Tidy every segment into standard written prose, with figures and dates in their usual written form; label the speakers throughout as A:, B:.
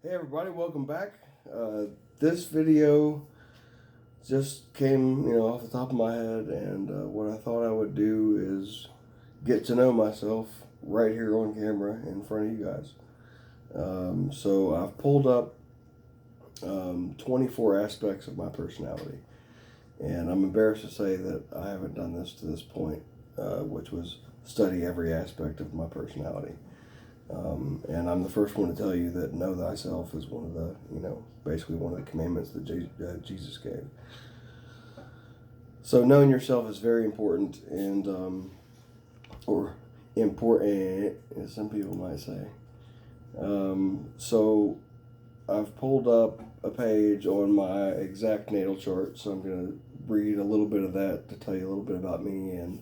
A: Hey everybody, welcome back. This video just came, off the top of my head, and what I thought I would do is get to know myself right here on camera in front of you guys. So I've pulled up 24 aspects of my personality, and I'm embarrassed to say that I haven't done this to this point, which was study every aspect of my personality. And I'm the first one to tell you that know thyself is one of the, basically one of the commandments that Jesus gave. So knowing yourself is very important, and or important, as some people might say. So I've pulled up a page on my exact natal chart, so I'm going to read a little bit of that to tell you a little bit about me. And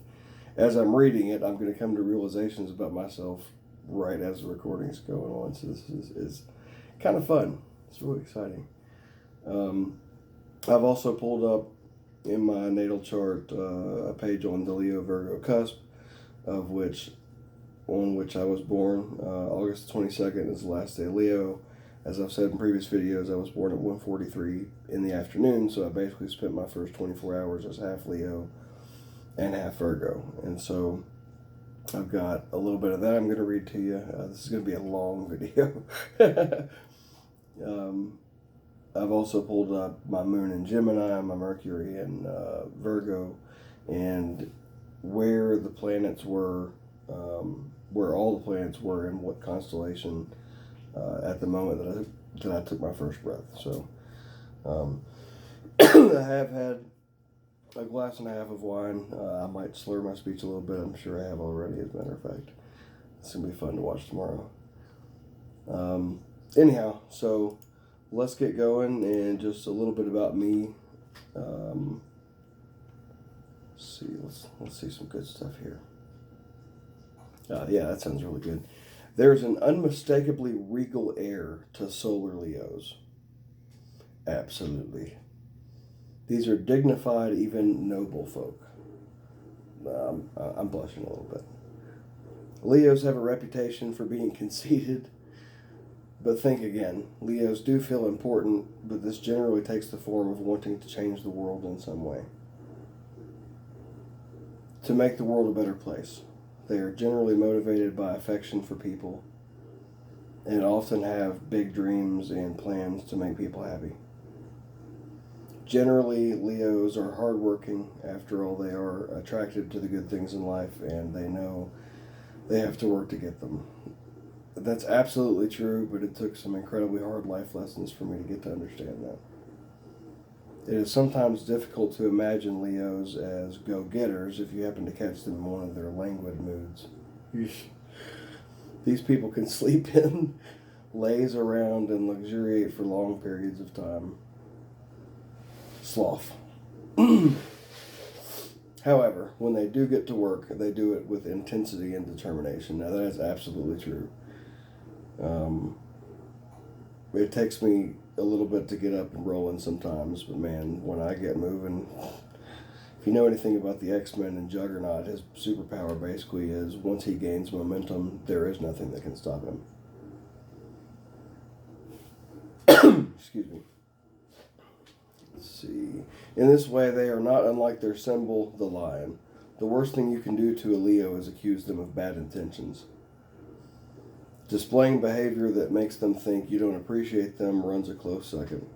A: as I'm reading it, I'm going to come to realizations about myself right as the recording is going on. So this is kind of fun. It's really exciting. I've also pulled up in my natal chart a page on the Leo Virgo cusp, on which I was born. August 22nd is the last day of Leo. As I've said in previous videos, I was born at 1:43 in the afternoon, so I basically spent my first 24 hours as half Leo and half Virgo. And so I've got a little bit of that I'm going to read to you. This is going to be a long video. I've also pulled up my moon in Gemini, my Mercury in Virgo, and where the planets were, where all the planets were in what constellation at the moment that I took my first breath. So I have had a glass and a half of wine. I might slur my speech a little bit. I'm sure I have already, as a matter of fact. It's going to be fun to watch tomorrow. Anyhow, so let's get going, and just a little bit about me. Let's see some good stuff here. Yeah, that sounds really good. There's an unmistakably regal air to solar Leos. Absolutely. These are dignified, even noble folk. I'm blushing a little bit. Leos have a reputation for being conceited, but think again. Leos do feel important, but this generally takes the form of wanting to change the world in some way. To make the world a better place. They are generally motivated by affection for people, and often have big dreams and plans to make people happy. Generally, Leos are hardworking. After all, they are attracted to the good things in life, and they know they have to work to get them. That's absolutely true, but it took some incredibly hard life lessons for me to get to understand that. It is sometimes difficult to imagine Leos as go-getters if you happen to catch them in one of their languid moods. These people can sleep in, laze around, and luxuriate for long periods of time. Sloth. However, when they do get to work, they do it with intensity and determination. Now, that is absolutely true. It takes me a little bit to get up and rolling sometimes, but man, when I get moving, if you know anything about the X-Men and Juggernaut, his superpower basically is once he gains momentum, there is nothing that can stop him. Excuse me. Let's see. In this way, they are not unlike their symbol, the lion. The worst thing you can do to a Leo is accuse them of bad intentions. Displaying behavior that makes them think you don't appreciate them runs a close second.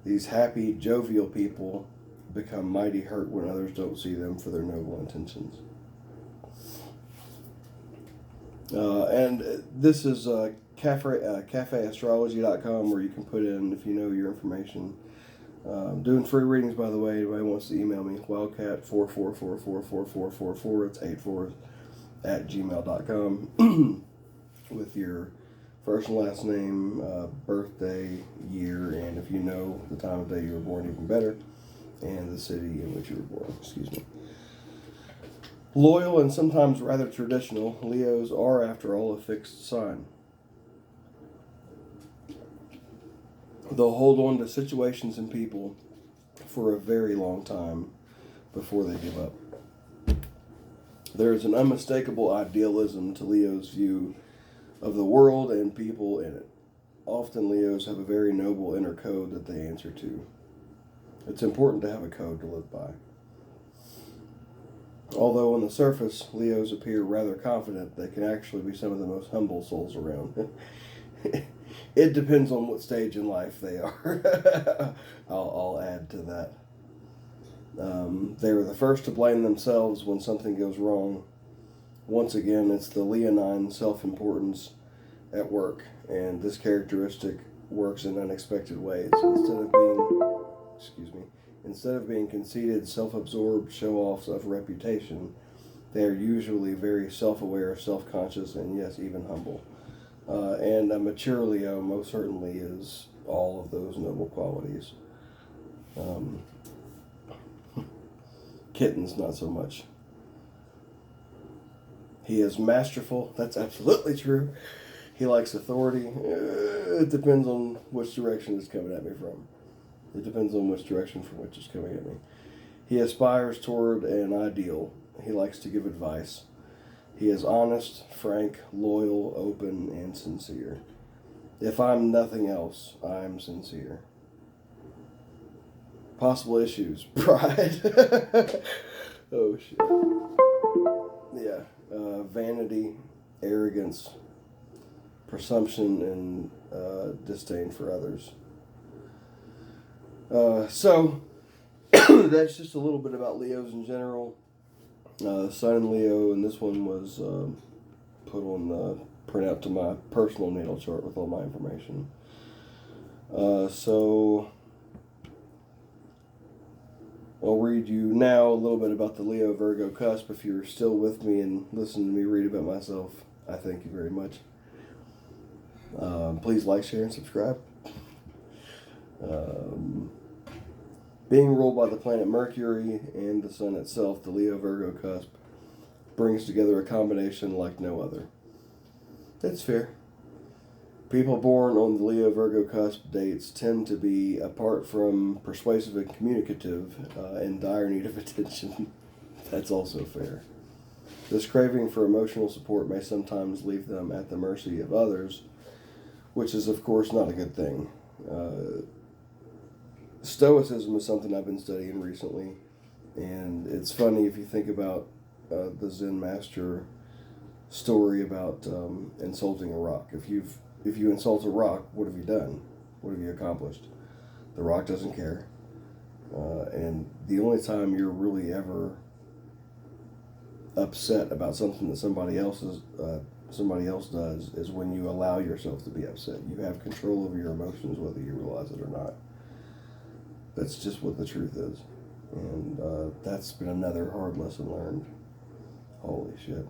A: These happy, jovial people become mighty hurt when others don't see them for their noble intentions. And this is cafeastrology.com, where you can put in, if you know your information. Doing free readings, by the way. Anybody wants to email me, wildcat44444444, it's 8 4 at gmail.com, with your first and last name, birthday, year, and if you know the time of day you were born, even better, and the city in which you were born. Excuse me. Loyal and sometimes rather traditional, Leos are, after all, a fixed sign. They'll hold on to situations and people for a very long time before they give up. There is an unmistakable idealism to Leo's view of the world and people in it. often Leos have a very noble inner code that they answer to. It's important to have a code to live by. Although on the surface, Leos appear rather confident, they can actually be some of the most humble souls around. It depends on what stage in life they are. I'll add to that. They are the first to blame themselves when something goes wrong. Once again, it's the leonine self-importance at work, and this characteristic works in unexpected ways. Instead of being conceited, self-absorbed show-offs of reputation, they are usually very self-aware, self-conscious, and yes, even humble. And a mature Leo most certainly is all of those noble qualities. Kittens, not so much. He is masterful. That's absolutely true. He likes authority. It depends on which direction it's coming at me from. It depends on which direction from which it's coming at me. He aspires toward an ideal. He likes to give advice. He is honest, frank, loyal, open, and sincere. If I'm nothing else, I'm sincere. Possible issues. Pride. Oh, shit. Yeah. Vanity, arrogance, presumption, and disdain for others. So, that's just a little bit about Leos in general. Sun in Leo, and this one was put on the printout to my personal natal chart with all my information. So, I'll read you now a little bit about the Leo Virgo cusp. If you're still with me and listening to me read about myself, I thank you very much. Please like, share, and subscribe. Being ruled by the planet Mercury and the Sun itself, the Leo Virgo cusp brings together a combination like no other. That's fair. People born on the Leo Virgo cusp dates tend to be, apart from persuasive and communicative, in dire need of attention. That's also fair. This craving for emotional support may sometimes leave them at the mercy of others, which is, of course, not a good thing. Stoicism is something I've been studying recently, and it's funny if you think about the Zen master story about insulting a rock. If you insult a rock, what have you done? What have you accomplished? The rock doesn't care, and the only time you're really ever upset about something that somebody else does is when you allow yourself to be upset. You have control over your emotions, whether you realize it or not. That's just what the truth is. And that's been another hard lesson learned. Holy shit.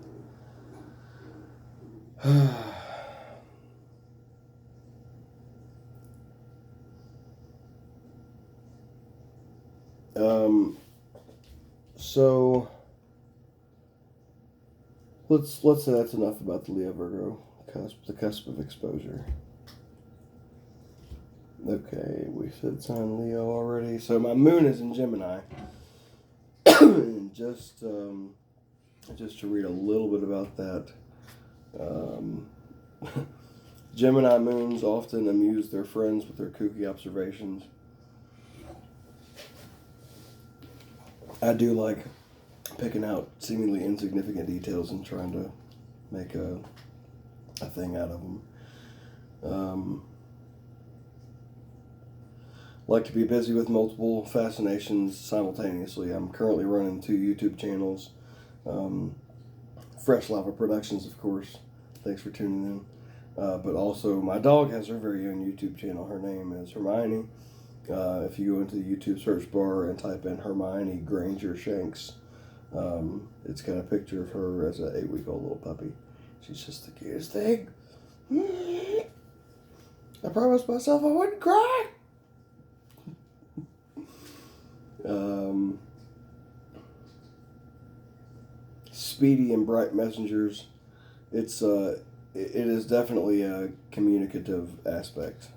A: So let's say that's enough about the Leo Virgo cusp, the cusp of exposure. Okay, we said sign Leo already. So my moon is in Gemini. And just to read a little bit about that. Gemini moons often amuse their friends with their kooky observations. I do like picking out seemingly insignificant details and trying to make a thing out of them. Like to be busy with multiple fascinations simultaneously. I'm currently running 2 YouTube channels. Fresh Lava Productions, of course. Thanks for tuning in. But also, my dog has her very own YouTube channel. Her name is Hermione. If you go into the YouTube search bar and type in Hermione Granger Shanks, it's got a picture of her as an 8-week-old little puppy. She's just the cutest thing. I promised myself I wouldn't cry. Speedy and bright messengers. It is definitely a communicative aspect.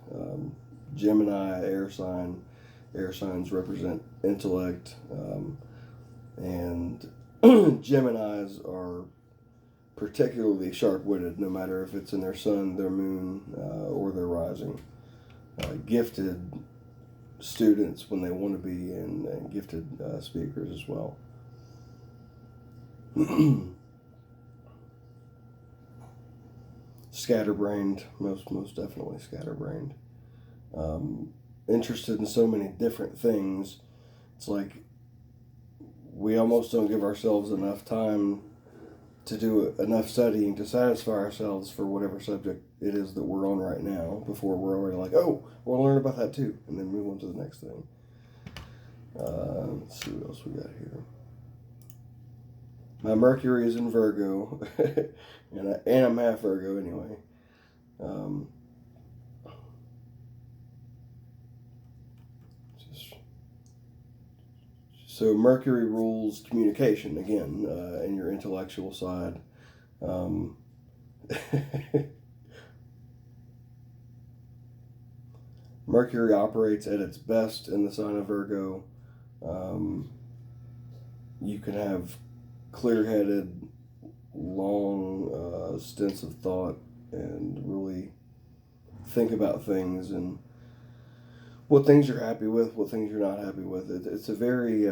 A: Gemini, air sign. Air signs represent intellect, and Geminis are particularly sharp-witted, no matter if it's in their sun, their moon, or their rising. Gifted students when they want to be, and gifted speakers as well. Scatterbrained, most definitely scatterbrained. Interested in so many different things. It's like we almost don't give ourselves enough time to do enough studying to satisfy ourselves for whatever subject it is that we're on right now before we're already like, oh, I want to learn about that too, and then move on to the next thing. Let's see what else we got here. My Mercury is in Virgo, and I'm half Virgo anyway. So Mercury rules communication again, and your intellectual side. Mercury operates at its best in the sign of Virgo. You can have clear-headed, long stints of thought and really think about things and what things you're happy with, what things you're not happy with. It's a very,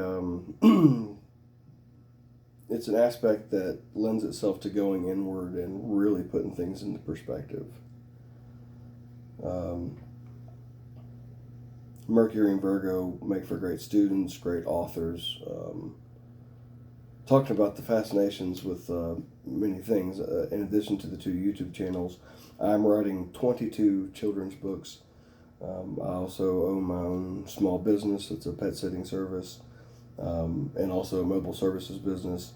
A: it's an aspect that lends itself to going inward and really putting things into perspective. Mercury and Virgo make for great students, great authors. Talking about the fascinations with many things, in addition to the 2 YouTube channels, I'm writing 22 children's books. I also own my own small business. It's a pet sitting service, and also a mobile services business.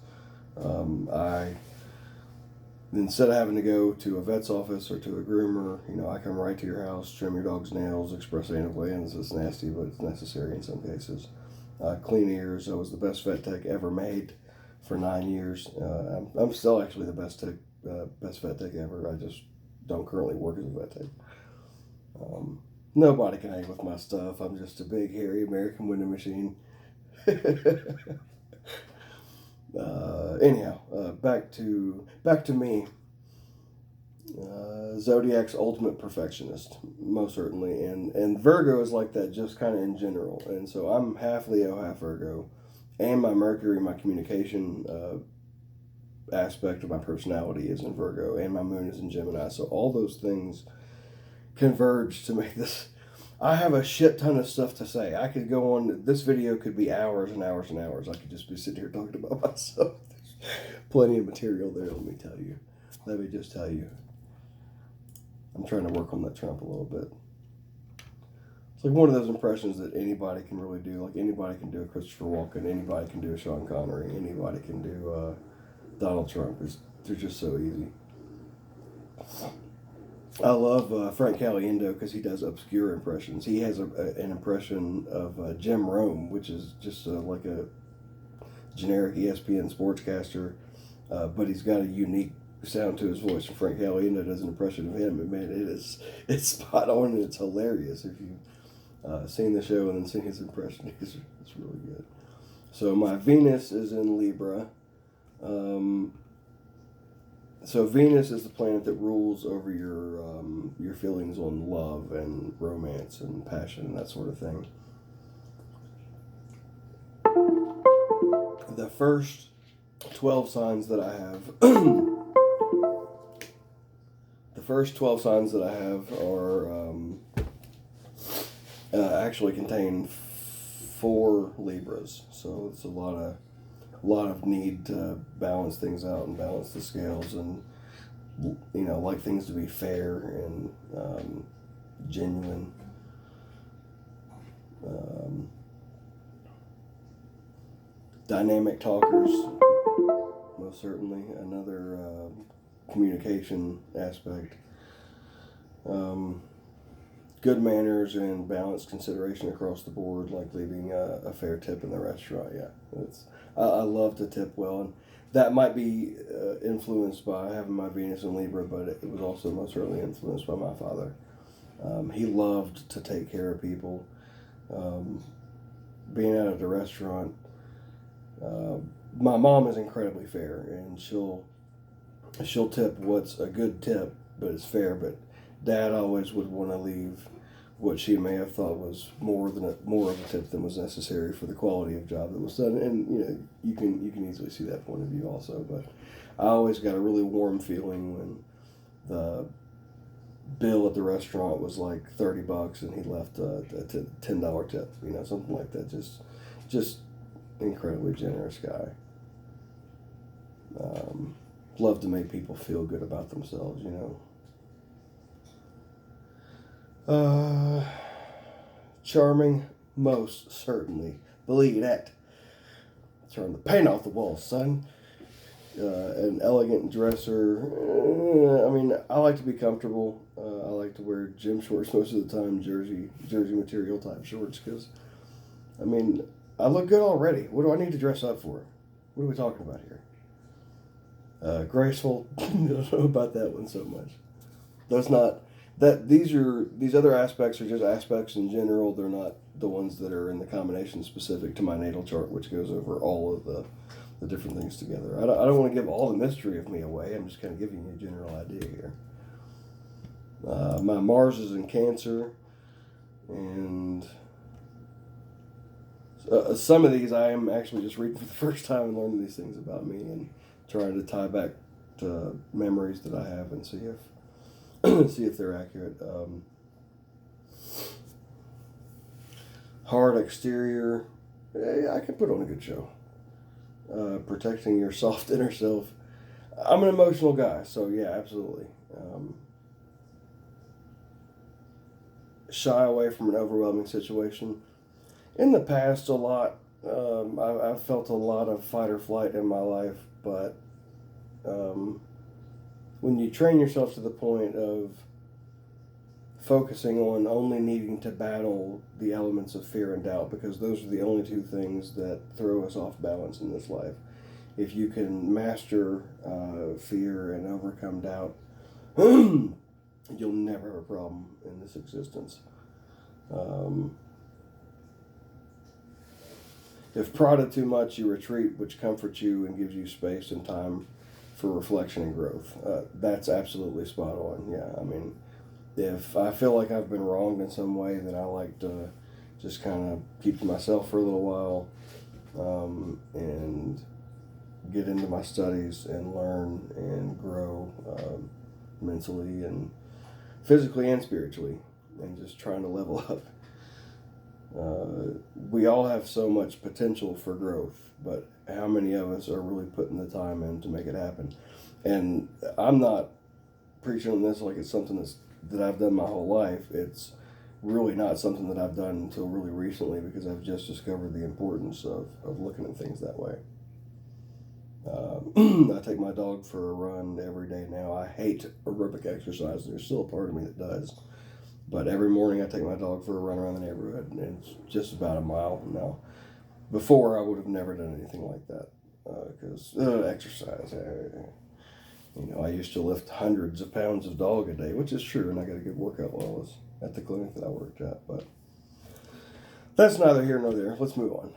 A: Instead of having to go to a vet's office or to a groomer, I come right to your house, trim your dog's nails, express anal glands. It's nasty, but it's necessary in some cases. Clean ears. I was the best vet tech ever made for 9 years. I'm still actually the best vet tech ever. I just don't currently work as a vet tech. Nobody can hang with my stuff. I'm just a big, hairy American window machine. Anyhow, back to me. Zodiac's ultimate perfectionist, most certainly, and Virgo is like that, just kind of in general. And so I'm half Leo, half Virgo, and my Mercury, my communication aspect of my personality is in Virgo, and my moon is in Gemini. So all those things converge to make this. I have a shit ton of stuff to say. I could go on. This video could be hours and hours and hours. I could just be sitting here talking about myself. There's plenty of material there. Let me just tell you. I'm trying to work on that Trump a little bit. It's like one of those impressions that anybody can really do. Like anybody can do a Christopher Walken. Anybody can do a Sean Connery. Anybody can do Donald Trump. They're just so easy. I love Frank Caliendo because he does obscure impressions. He has an impression of Jim Rome, which is just like a generic ESPN sportscaster, but he's got a unique sound to his voice. And Frank Caliendo does an impression of him, and man, it's spot on and it's hilarious. If you've seen the show and then seen his impression, it's really good. So my Venus is in Libra. So Venus is the planet that rules over your feelings on love and romance and passion and that sort of thing. The first 12 signs that I have, are actually contain 4 Libras. So it's a lot of need to balance things out and balance the scales, and like things to be fair and genuine. Dynamic talkers, most certainly another communication aspect. Good manners and balanced consideration across the board, like leaving a fair tip in the restaurant. Yeah, I love to tip well, and that might be influenced by having my Venus in Libra, but it was also most certainly influenced by my father. He loved to take care of people. Being out at the restaurant, my mom is incredibly fair, and she'll she'll tip what's a good tip, but it's fair. But Dad always would want to leave what she may have thought was more of a tip than was necessary for the quality of job that was done. And you can easily see that point of view also. But I always got a really warm feeling when the bill at the restaurant was like $30 and he left a $10 tip. Something like that. Just incredibly generous guy. Love to make people feel good about themselves. Charming, most certainly. Believe that. Turn the paint off the walls, son. An elegant dresser. I like to be comfortable. I like to wear gym shorts most of the time, jersey material type shorts, because, I look good already. What do I need to dress up for? What are we talking about here? Graceful. I don't know about that one so much. That's not that these other aspects are just aspects in general. They're not the ones that are in the combination specific to my natal chart, which goes over all of the different things together. I don't want to give all the mystery of me away. I'm just kind of giving you a general idea here. My Mars is in Cancer, and some of these I am actually just reading for the first time and learning these things about me and trying to tie back to memories that I have and see if they're accurate. Hard exterior, I can put on a good show. Protecting your soft inner self. I'm an emotional guy, so yeah, absolutely. Shy away from an overwhelming situation. In the past, a lot. I've felt a lot of fight or flight in my life, but when you train yourself to the point of focusing on only needing to battle the elements of fear and doubt, because those are the only two things that throw us off balance in this life. If you can master fear and overcome doubt, you'll never have a problem in this existence. If prodded too much, you retreat, which comforts you and gives you space and time for reflection and growth. That's absolutely spot on. Yeah, if I feel like I've been wronged in some way, then I like to just kind of keep to myself for a little while and get into my studies and learn and grow mentally and physically and spiritually, and just trying to level up. We all have so much potential for growth, but how many of us are really putting the time in to make it happen? And I'm not preaching on this like it's something that I've done my whole life. It's really not something that I've done until really recently, because I've just discovered the importance of looking at things that way. I take my dog for a run every day now. I hate aerobic exercise. There's still a part of me that does. But every morning I take my dog for a run around the neighborhood, and it's just about a mile now. Before, I would have never done anything like that, because exercise. I used to lift hundreds of pounds of dog a day, which is true, and I got a good workout while I was at the clinic that I worked at. But that's neither here nor there. Let's move on.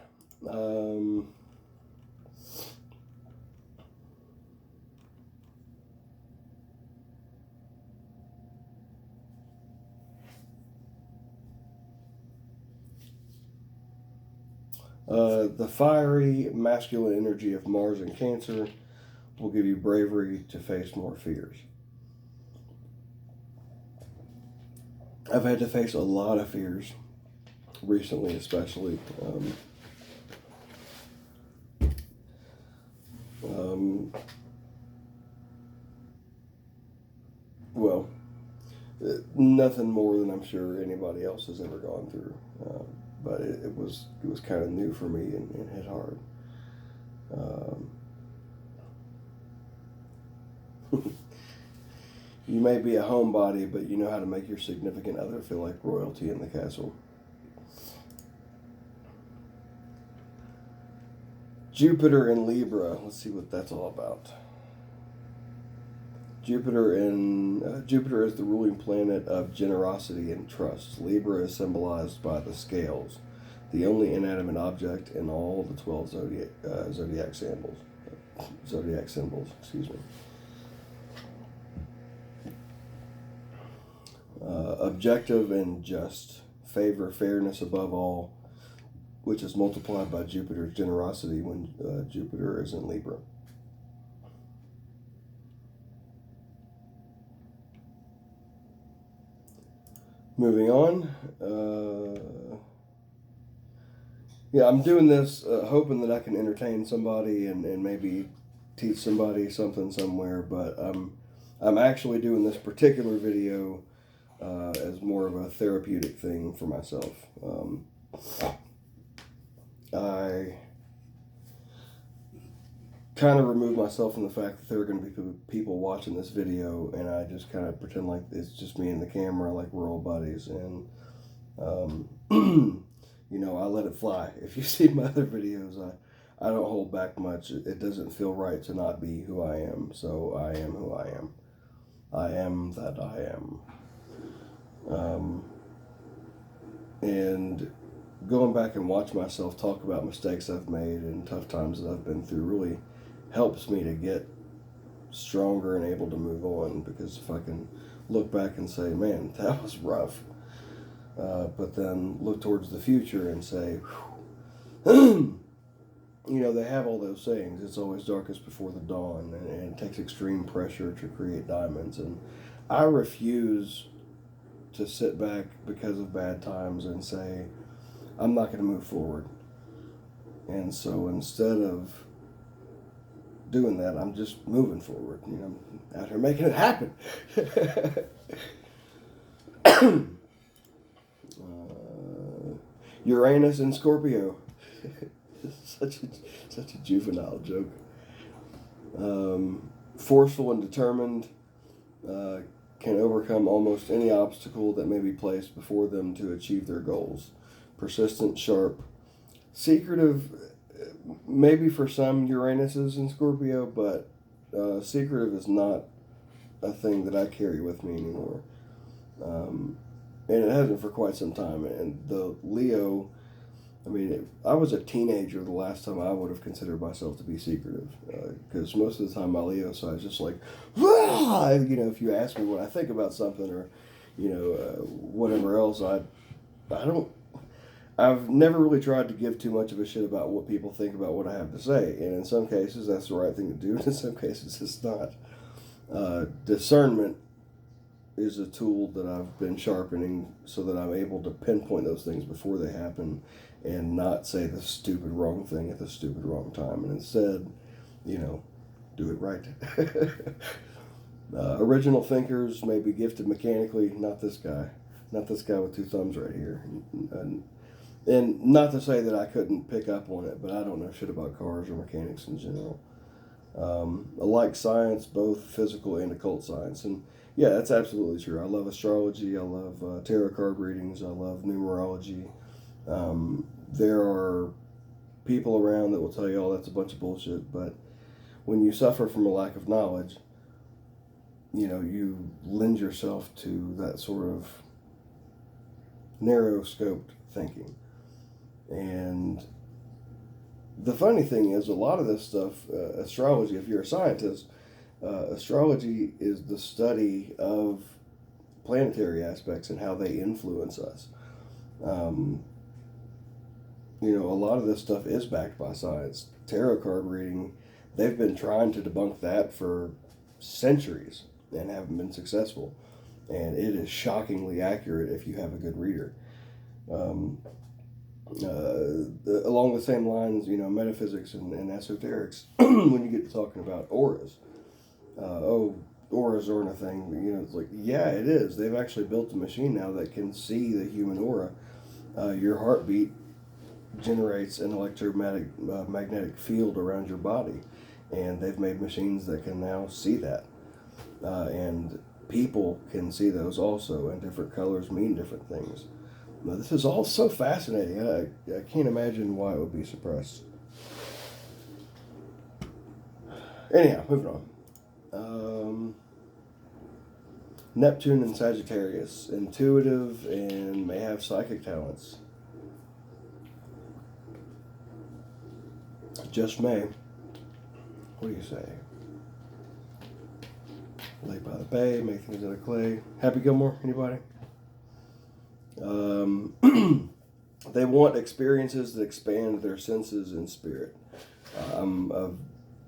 A: The fiery masculine energy of Mars in Cancer will give you bravery to face more fears. I've had to face a lot of fears recently, especially. Well, nothing more than I'm sure anybody else has ever gone through. But it was kind of new for me and hit hard. You may be a homebody, but you know how to make your significant other feel like royalty in the castle. Jupiter in Libra. Let's see what that's all about. Jupiter is the ruling planet of generosity and trust. Libra is symbolized by the scales, the only inanimate object in all the 12 zodiac symbols. Excuse me. objective and just, favor fairness above all, which is multiplied by Jupiter's generosity when Jupiter is in Libra. Moving on. Yeah, I'm doing this hoping that I can entertain somebody and maybe teach somebody something somewhere, but I'm actually doing this particular video as more of a therapeutic thing for myself. I kind of remove myself from the fact that there are going to be people watching this video, and I just kind of pretend like it's just me and the camera, like we're all buddies, and you know, I let it fly. If you see my other videos, I don't hold back much. It doesn't feel right to not be who I am, so I am who I am. I am that I am. And going back and watch myself talk about mistakes I've made and tough times that I've been through really helps me to get stronger and able to move on, because if I can look back and say, man, that was rough, but then look towards the future and say, you know, they have all those sayings, it's always darkest before the dawn, and it takes extreme pressure to create diamonds, and I refuse to sit back because of bad times and say, I'm not going to move forward. And so instead of doing that, I'm just moving forward. You know, I'm out here making it happen. Uranus in Scorpio. such a juvenile joke. Forceful and determined, can overcome almost any obstacle that may be placed before them to achieve their goals. Persistent, sharp, secretive, maybe for some Uranuses in Scorpio, but secretive is not a thing that I carry with me anymore. And it hasn't for quite some time. And the Leo, I mean, I was a teenager the last time I would have considered myself to be secretive. Because most of the time my Leo side is just like, "Wah!" You know, if you ask me what I think about something or, you know, whatever else, I've never really tried to give too much of a shit about what people think about what I have to say. And in some cases, that's the right thing to do. And in some cases, it's not. Discernment is a tool that I've been sharpening so that I'm able to pinpoint those things before they happen and not say the stupid wrong thing at the stupid wrong time. And instead, you know, do it right. Original thinkers may be gifted mechanically, not this guy. Not this guy with two thumbs right here. And not to say that I couldn't pick up on it, but I don't know shit about cars or mechanics in general. I like science, both physical and occult science. And yeah, that's absolutely true. I love astrology. I love tarot card readings. I love numerology. There are people around that will tell you, oh, that's a bunch of bullshit. But when you suffer from a lack of knowledge, you know, you lend yourself to that sort of narrow-scoped thinking. And the funny thing is, a lot of this stuff, astrology, if you're a scientist, astrology is the study of planetary aspects and how they influence us. You know, a lot of this stuff is backed by science. Tarot card reading, they've been trying to debunk that for centuries and haven't been successful. And it is shockingly accurate if you have a good reader. Along the same lines, you know, metaphysics and esoterics, when you get to talking about auras, auras aren't a thing, you know, it's like, yeah, it is. They've actually built a machine now that can see the human aura. Your heartbeat generates an electromagnetic field around your body, and they've made machines that can now see that. And people can see those also, and different colors mean different things. Now, this is all so fascinating. I can't imagine why it would be suppressed. Anyhow, moving on. Neptune and Sagittarius, intuitive and may have psychic talents. Just may. What do you say? Lay by the bay, make things out of clay. Happy Gilmore, anybody? They want experiences that expand their senses and spirit.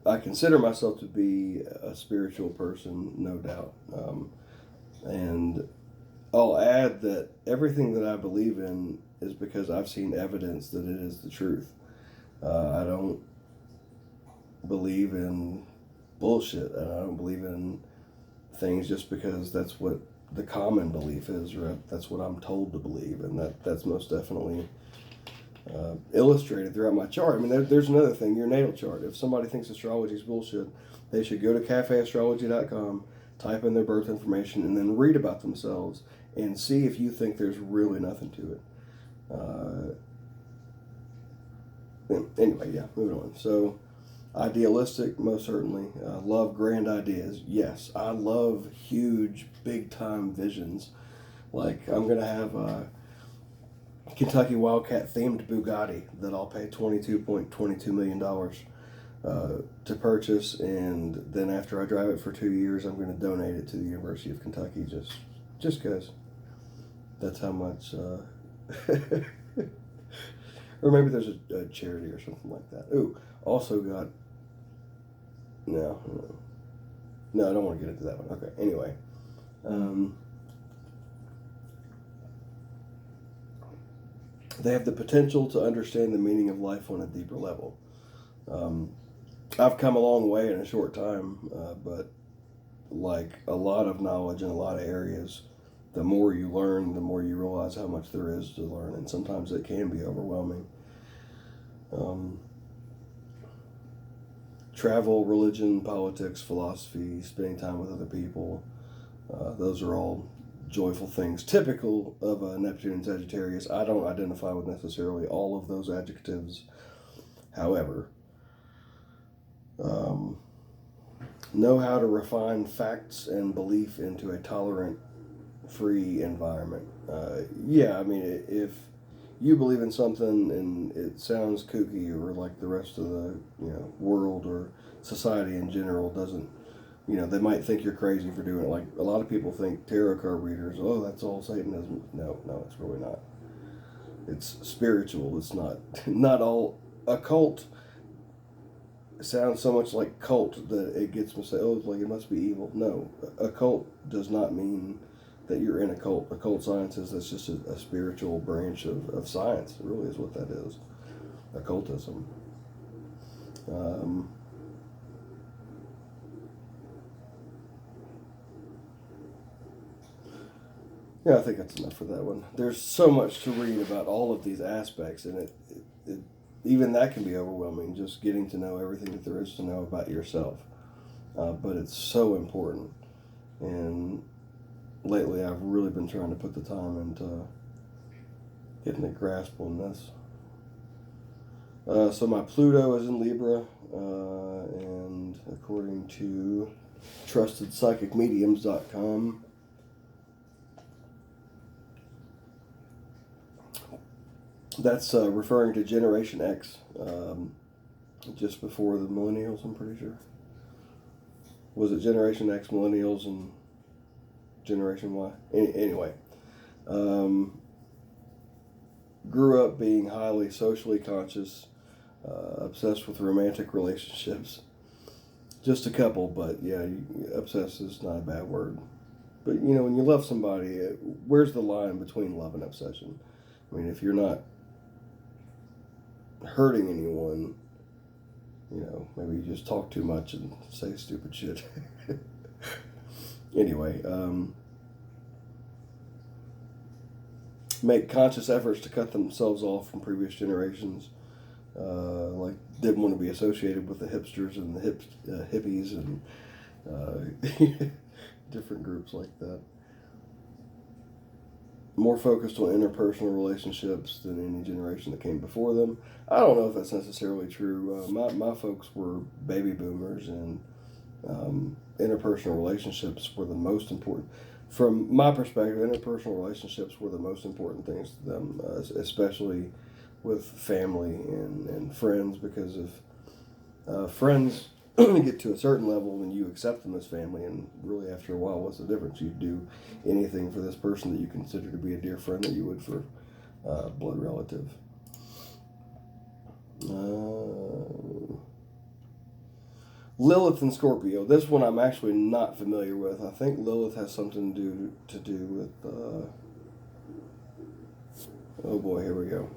A: I consider myself to be a spiritual person, no doubt. And I'll add that everything that I believe in is because I've seen evidence that it is the truth. I don't believe in bullshit, and I don't believe in things just because that's what the common belief is, or that's what I'm told to believe, and that's most definitely illustrated throughout my chart. I mean, there's another thing, your natal chart. If somebody thinks astrology is bullshit, they should go to cafeastrology.com, type in their birth information, and then read about themselves and see if you think there's really nothing to it. Anyway, yeah, moving on. So, idealistic, most certainly. Love grand ideas. Yes, I love huge, big time visions. Like, I'm going to have a Kentucky Wildcat themed Bugatti that I'll pay $22.22 million to purchase, and then after I drive it for 2 years, I'm going to donate it to the University of Kentucky just because. That's how much. Or maybe there's a charity or something like that. Ooh, also got. No, I don't want to get into that one. Okay, anyway. They have the potential to understand the meaning of life on a deeper level. I've come a long way in a short time, but like a lot of knowledge in a lot of areas, the more you learn, the more you realize how much there is to learn, and sometimes it can be overwhelming. Travel, religion, politics, philosophy, spending time with other people, those are all joyful things, typical of a Neptune and Sagittarius. I don't identify with necessarily all of those adjectives. However, know how to refine facts and belief into a tolerant, free environment. Yeah, I mean, if you believe in something and it sounds kooky, or like the rest of the world or society in general doesn't, they might think you're crazy for doing it. Like a lot of people think tarot card readers, oh, that's all Satanism. No, it's really not. It's spiritual. It's not all occult. Sounds so much like cult that it gets me say, oh, it's like it must be evil. No, occult does not mean that you're in a cult. Occult sciences, that's just a spiritual branch of science. It really is what that is. Occultism. Yeah, I think that's enough for that one. There's so much to read about all of these aspects, and it even that can be overwhelming, just getting to know everything that there is to know about yourself. But it's so important. And lately, I've really been trying to put the time into getting a grasp on this. So my Pluto is in Libra, and according to trustedpsychicmediums.com, that's referring to Generation X, just before the Millennials, I'm pretty sure. Was it Generation X, Millennials, and Generation Y? Anyway, grew up being highly socially conscious, obsessed with romantic relationships. Just a couple, but yeah, obsessed is not a bad word. But when you love somebody, where's the line between love and obsession? I mean, if you're not hurting anyone, maybe you just talk too much and say stupid shit. Anyway, make conscious efforts to cut themselves off from previous generations. Like, didn't want to be associated with the hipsters and the hippies and different groups like that. More focused on interpersonal relationships than any generation that came before them. I don't know if that's necessarily true. My folks were baby boomers, and interpersonal relationships were the most important. From my perspective, interpersonal relationships were the most important things to them, especially with family and friends, because of friends get to a certain level, then you accept them as family. And really, after a while, what's the difference? You do anything for this person that you consider to be a dear friend that you would for a blood relative. Lilith and Scorpio. This one I'm actually not familiar with. I think Lilith has something to do with. Oh boy, here we go.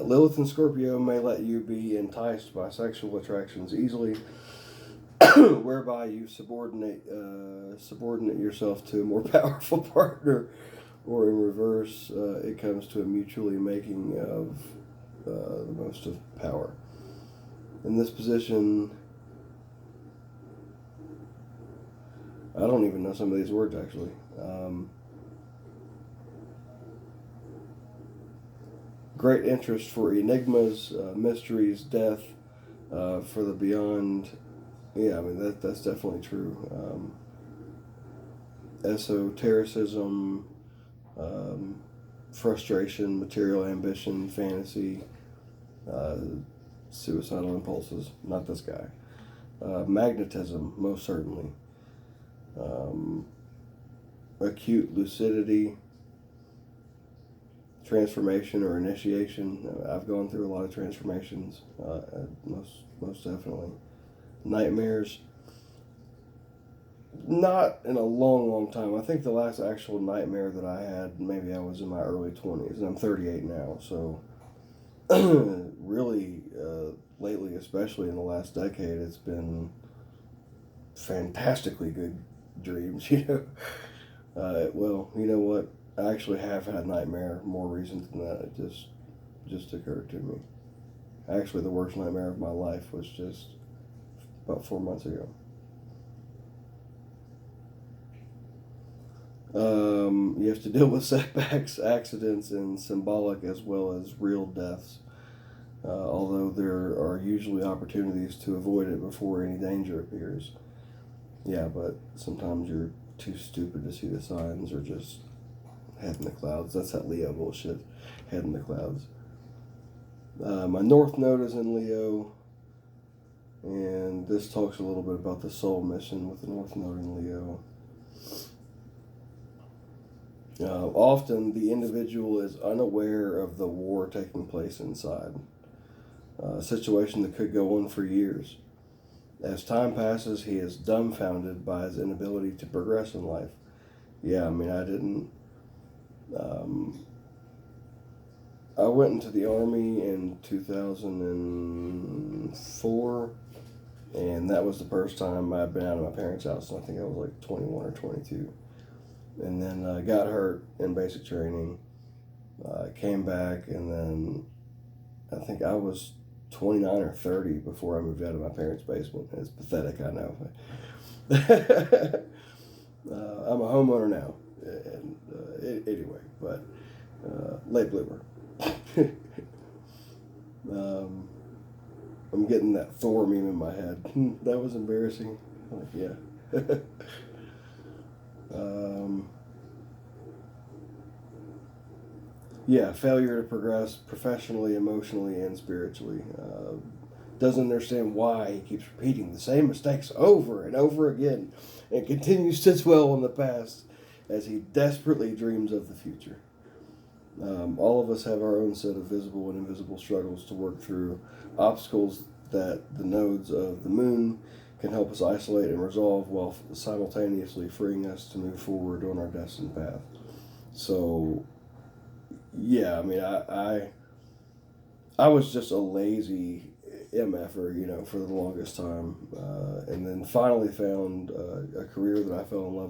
A: Lilith and Scorpio may let you be enticed by sexual attractions easily, whereby you subordinate yourself to a more powerful partner, or in reverse, it comes to a mutually making of the most of power. In this position, I don't even know some of these words actually. Great interest for enigmas, mysteries, death, for the beyond. Yeah, I mean that's definitely true. Esotericism, frustration, material ambition, fantasy, suicidal impulses. Not this guy. Magnetism, most certainly. Acute lucidity, transformation or initiation. I've gone through a lot of transformations, most definitely. Nightmares. Not in a long time. I think the last actual nightmare that I had, maybe I was in my early 20s, and I'm 38 now, so really, lately, especially in the last decade, it's been fantastically good dreams, well, you know what? I actually have had nightmare more recent than that. It just occurred to me. Actually, the worst nightmare of my life was just about 4 months ago. You have to deal with setbacks, accidents, and symbolic as well as real deaths. Although there are usually opportunities to avoid it before any danger appears. Yeah, but sometimes you're too stupid to see the signs, or just head in the clouds. That's that Leo bullshit. Head in the clouds. My North Node is in Leo, and this talks a little bit about the soul mission with the North Node in Leo. Often the individual is unaware of the war taking place inside, a situation that could go on for years. As time passes, he is dumbfounded by his inability to progress in life. Yeah, I mean, I didn't. I went into the Army in 2004, and that was the first time I'd been out of my parents' house, and I think I was like 21 or 22. And then I got hurt in basic training, came back, and then I think I was 29 or 30 before I moved out of my parents' basement. It's pathetic, I know. I'm a homeowner now, and anyway, but late bloomer. I'm getting that Thor meme in my head. That was embarrassing. Like, yeah. Yeah, failure to progress professionally, emotionally, and spiritually. Doesn't understand why he keeps repeating the same mistakes over and over again, and continues to dwell on the past as he desperately dreams of the future. All of us have our own set of visible and invisible struggles to work through, obstacles that the nodes of the moon can help us isolate and resolve, while simultaneously freeing us to move forward on our destined path. So, yeah, I mean, I was just a lazy MFer, for the longest time, and then finally found a career that I fell in love